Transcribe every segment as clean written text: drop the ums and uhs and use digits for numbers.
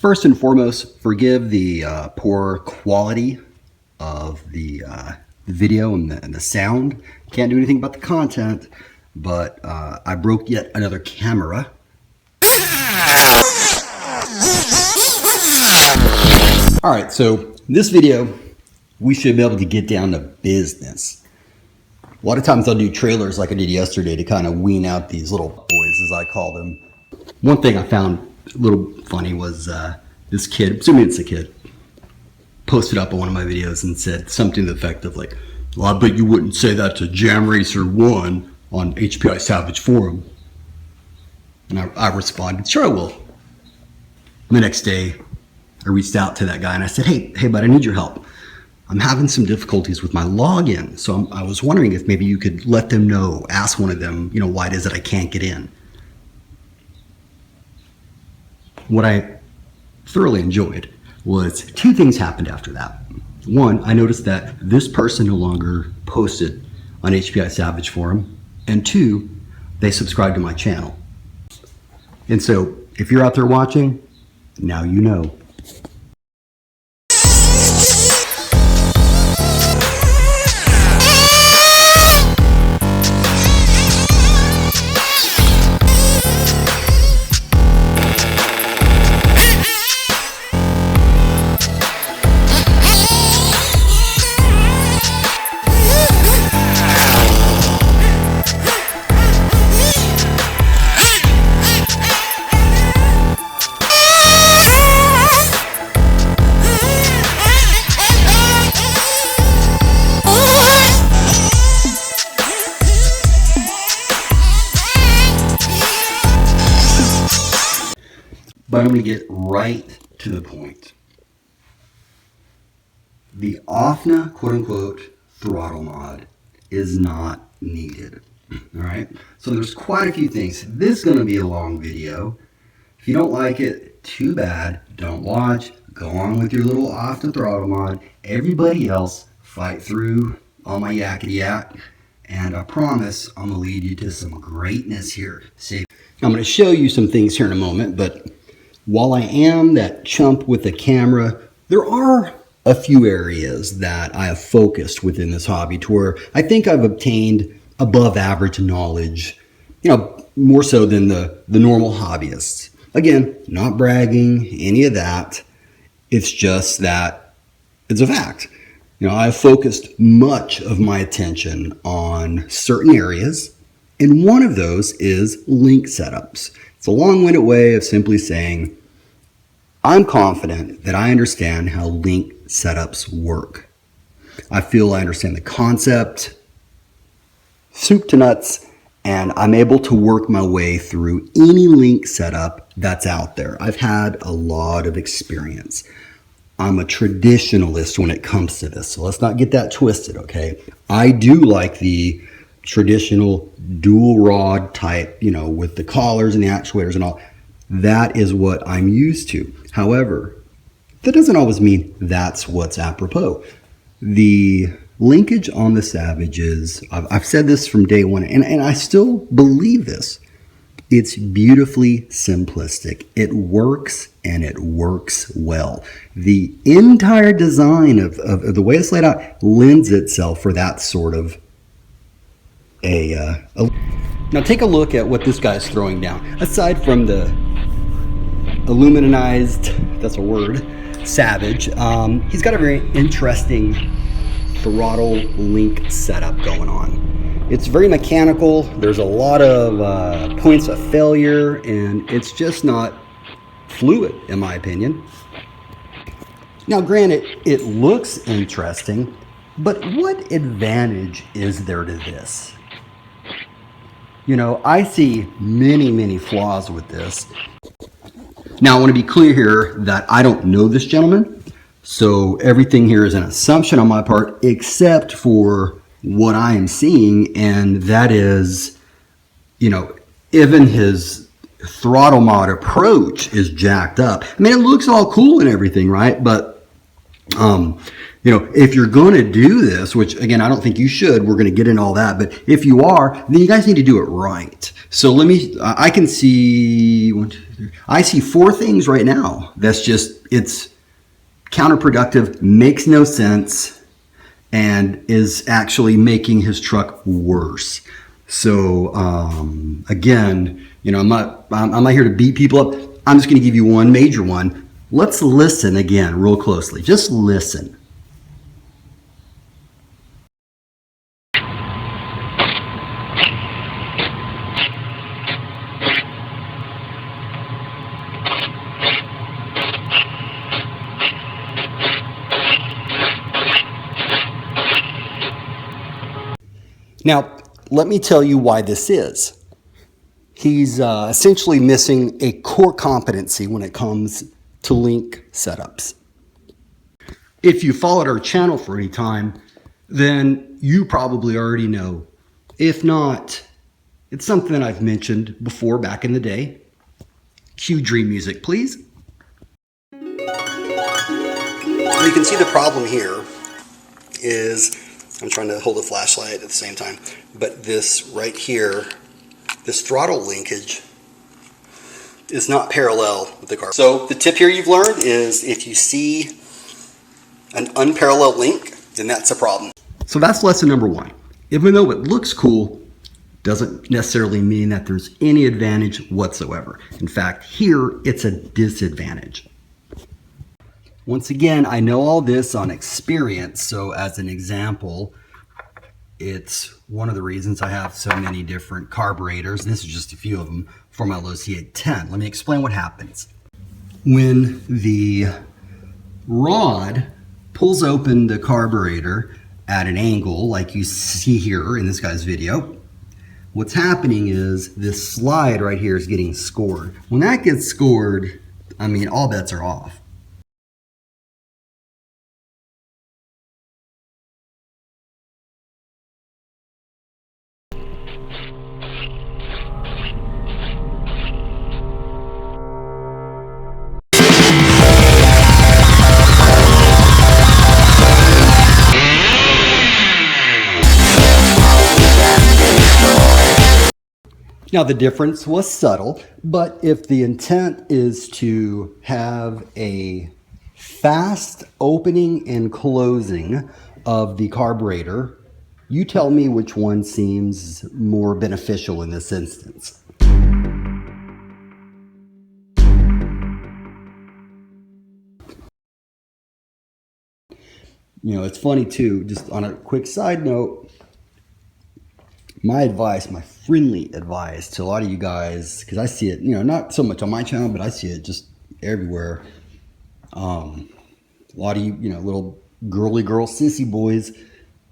First and foremost, forgive the poor quality of the video and the sound. Can't do anything about the content, but I broke yet another camera. All right, so this video, we should be able to get down to business. A lot of times I'll do trailers like I did yesterday to kind of wean out these little boys, as I call them. One thing I found a little funny was this kid, assuming it's a kid, posted up on one of my videos and said something to the effect of like, well, I bet you wouldn't say that to Jam Racer 1 on HPI Savage Forum. And I responded, sure I will. And the next day, I reached out to that guy and I said, hey, bud, I need your help. I'm having some difficulties with my login. So I was wondering if maybe you could let them know, ask one of them, why it is that I can't get in. What I thoroughly enjoyed was two things happened after that. One, I noticed that this person no longer posted on HPI Savage Forum. And two, they subscribed to my channel. And so if you're out there watching, now you know. But I'm going to get right to the point. The OFNA quote-unquote throttle mod is not needed. All right? So there's quite a few things. This is going to be a long video. If you don't like it, too bad. Don't watch. Go on with your little OFNA throttle mod. Everybody else, fight through all my yakety yak. And I promise I'm going to lead you to some greatness here. See, I'm going to show you some things here in a moment, but while I am that chump with the camera, there are a few areas that I have focused within this hobby to where I think I've obtained above average knowledge, more so than the normal hobbyists. Again, not bragging, any of that. It's just that it's a fact. I've focused much of my attention on certain areas, and one of those is link setups. It's a long-winded way of simply saying, I'm confident that I understand how link setups work. I feel I understand the concept, soup to nuts, and I'm able to work my way through any link setup that's out there. I've had a lot of experience. I'm a traditionalist when it comes to this, so let's not get that twisted, okay? I do like the traditional dual rod type, with the collars and the actuators and all. That is what I'm used to. However, that doesn't always mean that's what's apropos. The linkage on the Savages, I've said this from day one, and I still believe this. It's beautifully simplistic. It works, and it works well. The entire design of the way it's laid out lends itself for that sort of Now take a look at what this guy's throwing down. Aside from the aluminized, that's a word, Savage, he's got a very interesting throttle link setup going on. It's very mechanical. There's a lot of points of failure, and it's just not fluid, in my opinion. Now, granted, it looks interesting, but what advantage is there to this? I see many, many flaws with this. Now, I want to be clear here that I don't know this gentleman, so everything here is an assumption on my part, except for what I am seeing, and that is, even his throttle mod approach is jacked up. I mean, it looks all cool and everything, right? But if you're going to do this, which again, I don't think you should, we're going to get into all that. But if you are, then you guys need to do it right. So I can see 1, 2, I see 4 things right now. That's just, it's counterproductive, makes no sense, and is actually making his truck worse. So again, you know, I'm not here to beat people up. I'm just going to give you one major one. Let's listen again real closely. Just listen. Now, let me tell you why this is. He's essentially missing a core competency when it comes to link setups. If you followed our channel for any time, then you probably already know. If not, it's something that I've mentioned before back in the day. Cue dream music, please. You can see the problem here is, I'm trying to hold a flashlight at the same time, but this right here, this throttle linkage is not parallel with the car. So the tip here you've learned is if you see an unparalleled link, then that's a problem. So that's lesson number 1. Even though it looks cool, doesn't necessarily mean that there's any advantage whatsoever. In fact, here it's a disadvantage. Once again, I know all this on experience, so as an example, it's one of the reasons I have so many different carburetors, and this is just a few of them, for my low C810. Let me explain what happens. When the rod pulls open the carburetor at an angle, like you see here in this guy's video, what's happening is this slide right here is getting scored. When that gets scored, I mean, all bets are off. Now the difference was subtle, but if the intent is to have a fast opening and closing of the carburetor, you tell me which one seems more beneficial in this instance. You know, it's funny too, just on a quick side note, my advice, my friendly advice to a lot of you guys, because I see it, you know, not so much on my channel, but I see it just everywhere. A lot of you, you know, little girly girl sissy boys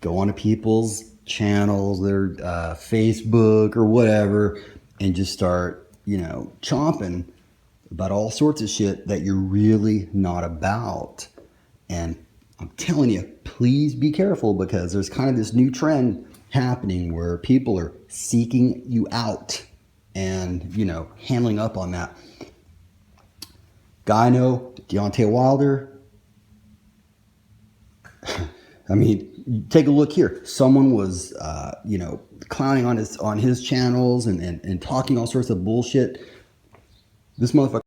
go onto people's channels, their Facebook or whatever, and just start, you know, chomping about all sorts of shit that you're really not about. And I'm telling you, please be careful, because there's kind of this new trend happening where people are seeking you out and, you know, handling up on that. Guy I know, Deontay Wilder. I mean, take a look here. Someone was, you know, clowning on his channels and talking all sorts of bullshit. This motherfucker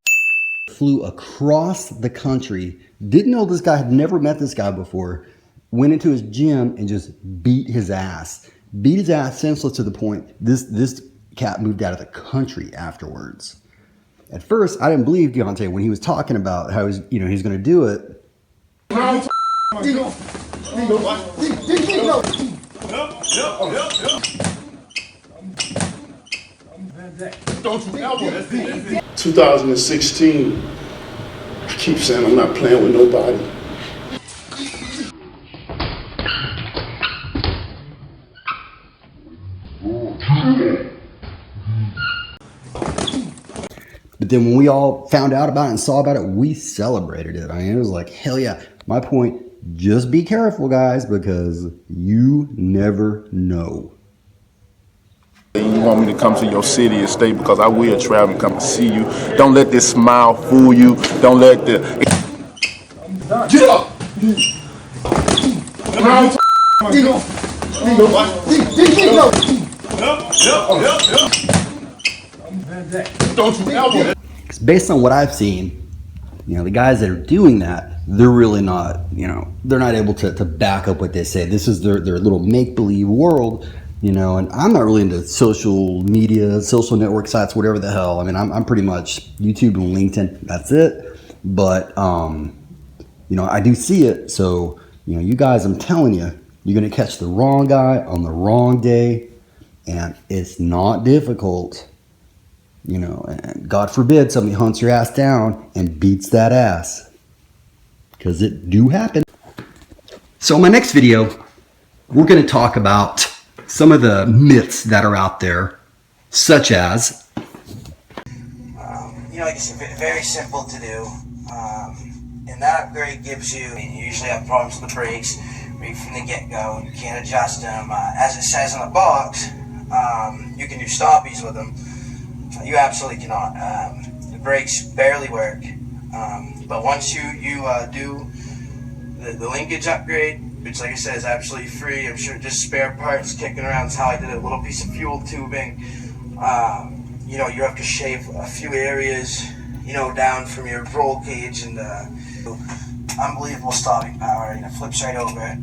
flew across the country. Didn't know this guy, had never met this guy before. Went into his gym and just beat his ass. Beat his ass senseless to the point this cat moved out of the country afterwards. At first, I didn't believe Deontay when he was talking about how he's, you know, he's going to do it. Don't you ever. 2016. I keep saying I'm not playing with nobody. But then when we all found out about it and saw about it, we celebrated it. I mean, it was like, hell yeah. My point, just be careful, guys, because you never know. You want me to come to your city and stay, because I will travel and come and see you. Don't let this smile fool you. Don't let the... Get up! Don't you ever. Based on what I've seen, the guys that are doing that, they're really not, they're not able to back up what they say. This is their little make-believe world, and I'm not really into social media, social network sites, whatever the hell. I mean, I'm pretty much YouTube and LinkedIn, that's it. But, I do see it. So, you guys, I'm telling you, you're going to catch the wrong guy on the wrong day, and it's not difficult. And God forbid somebody hunts your ass down and beats that ass, because it do happen. So in my next video, we're going to talk about some of the myths that are out there, such as, it's very simple to do. And that upgrade gives you usually have problems with the brakes right from the get-go. You can't adjust them. As it says on the box, you can do stoppies with them. You absolutely cannot. The brakes barely work. But once you do the linkage upgrade, which like I said is absolutely free, I'm sure just spare parts kicking around is how I did it, a little piece of fuel tubing. You have to shave a few areas, down from your roll cage, and unbelievable stopping power. It flips right over.